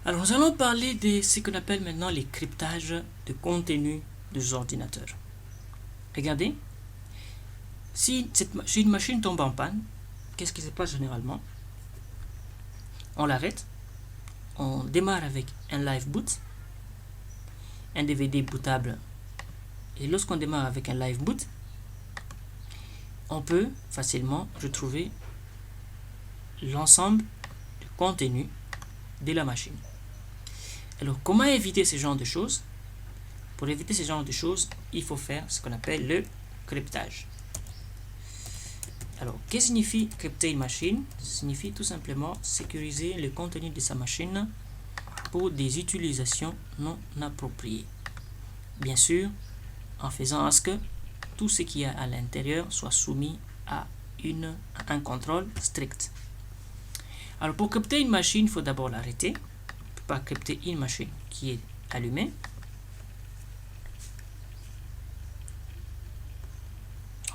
Alors, nous allons parler de ce qu'on appelle maintenant les cryptages de contenu des ordinateurs. Regardez, si une machine tombe en panne, qu'est-ce qui se passe généralement? On l'arrête, on démarre avec un live boot, un DVD bootable, et lorsqu'on démarre avec un live boot, on peut facilement retrouver l'ensemble du contenu de la machine. Alors, comment éviter ce genre de choses? Pour éviter ce genre de choses, il faut faire ce qu'on appelle le cryptage. Alors, qu'est-ce que signifie crypter une machine? Ça signifie tout simplement sécuriser le contenu de sa machine pour des utilisations non appropriées. Bien sûr, en faisant à ce que tout ce qu'il y a à l'intérieur soit soumis à un contrôle strict. Alors, pour crypter une machine, il faut d'abord l'arrêter. On ne peut pas crypter une machine qui est allumée.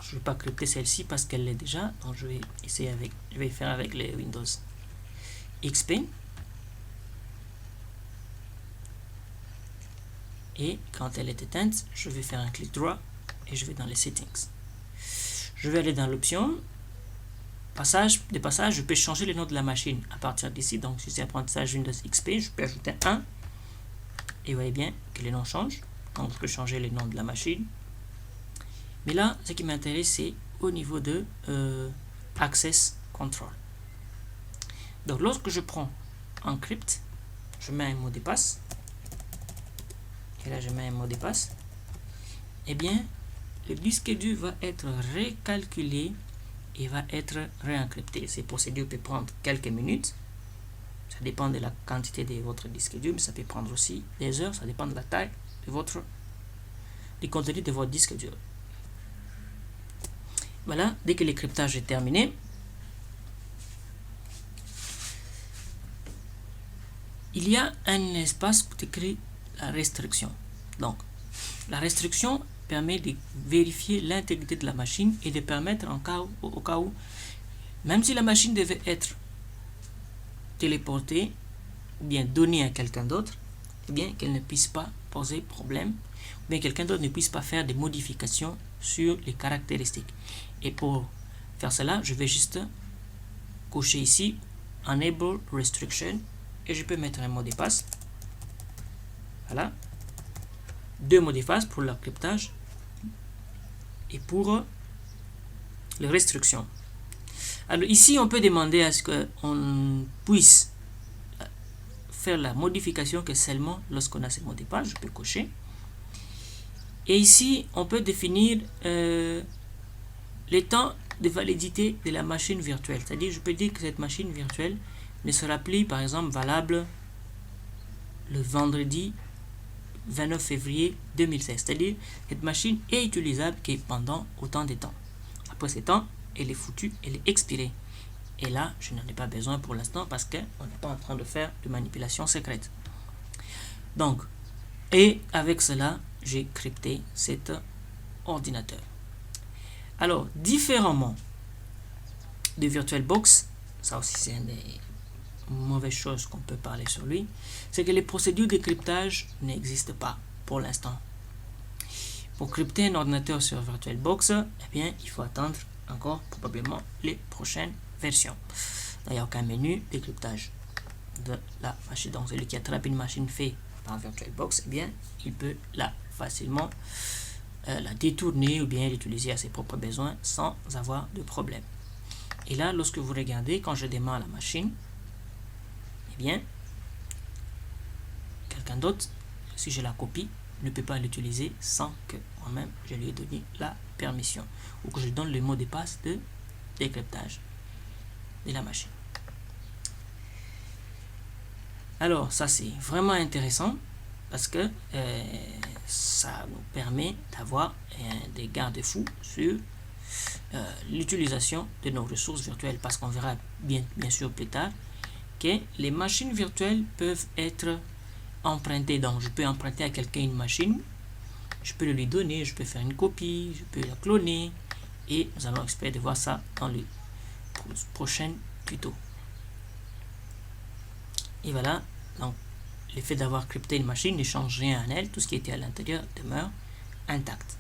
Je ne vais pas crypter celle-ci parce qu'elle l'est déjà. Donc, je vais faire avec le Windows XP. Et quand elle est éteinte, je vais faire un clic droit et je vais dans les settings. Je vais aller dans l'option passage, je peux changer le nom de la machine à partir d'ici. Donc, si c'est apprentissage Windows XP, je peux ajouter 1. Et vous voyez bien que le nom change. Donc, je peux changer le nom de la machine. Mais là, ce qui m'intéresse, c'est au niveau de Access Control. Donc, lorsque je prends Encrypt, je mets un mot de passe. Et là, je mets un mot de passe. Eh bien, le disque dur va être recalculé et va être réencrypté. Cette procédure peut prendre quelques minutes. Ça dépend de la quantité de votre disque dur, mais ça peut prendre aussi des heures. Ça dépend de la taille du contenu de votre disque dur. Voilà, dès que le cryptage est terminé, il y a un espace pour écrire la restriction. Donc, la restriction permet de vérifier l'intégrité de la machine et de permettre au cas où, même si la machine devait être téléportée ou bien donnée à quelqu'un d'autre, eh bien qu'elle ne puisse pas poser problème, ou bien quelqu'un d'autre ne puisse pas faire des modifications sur les caractéristiques. Et pour faire cela, je vais juste cocher ici Enable Restriction et je peux mettre un mot de passe. Voilà. 2 mots de passe pour le cryptage et pour les restrictions. Alors ici, on peut demander à ce qu'on puisse faire la modification que seulement lorsqu'on a ces mots de passe. Je peux cocher. Et ici, on peut définir le temps de validité de la machine virtuelle. C'est-à-dire, je peux dire que cette machine virtuelle ne sera plus, par exemple, valable le vendredi 29 février 2016. C'est-à-dire, cette machine est utilisable que pendant autant de temps. Après ce temps, elle est foutue, elle est expirée. Et là, je n'en ai pas besoin pour l'instant parce qu'on n'est pas en train de faire de manipulation secrète. Donc, et avec cela, j'ai crypté cet ordinateur. Alors, différemment de VirtualBox, ça aussi c'est une des mauvaises choses qu'on peut parler sur lui, c'est que les procédures de cryptage n'existent pas pour l'instant. Pour crypter un ordinateur sur VirtualBox, eh bien, il faut attendre encore probablement les prochaines versions. Il n'y a aucun menu de cryptage de la machine. Donc, celui qui attrape une machine faite par VirtualBox, eh bien, il peut là facilement la détourner ou bien l'utiliser à ses propres besoins sans avoir de problème. Et là, lorsque vous regardez, quand je démarre la machine, eh bien, quelqu'un d'autre, si je la copie, ne peut pas l'utiliser sans que moi-même je lui ai donné la permission ou que je donne le mot de passe de décryptage de la machine. Alors, ça c'est vraiment intéressant parce que ça nous permet d'avoir des garde-fous sur l'utilisation de nos ressources virtuelles, parce qu'on verra bien sûr plus tard que les machines virtuelles peuvent être empruntées. Donc, je peux emprunter à quelqu'un une machine, je peux le lui donner, je peux faire une copie, je peux la cloner, et nous allons espérer de voir ça dans le prochain tuto. Et voilà, donc le fait d'avoir crypté une machine ne change rien à elle, tout ce qui était à l'intérieur demeure intact.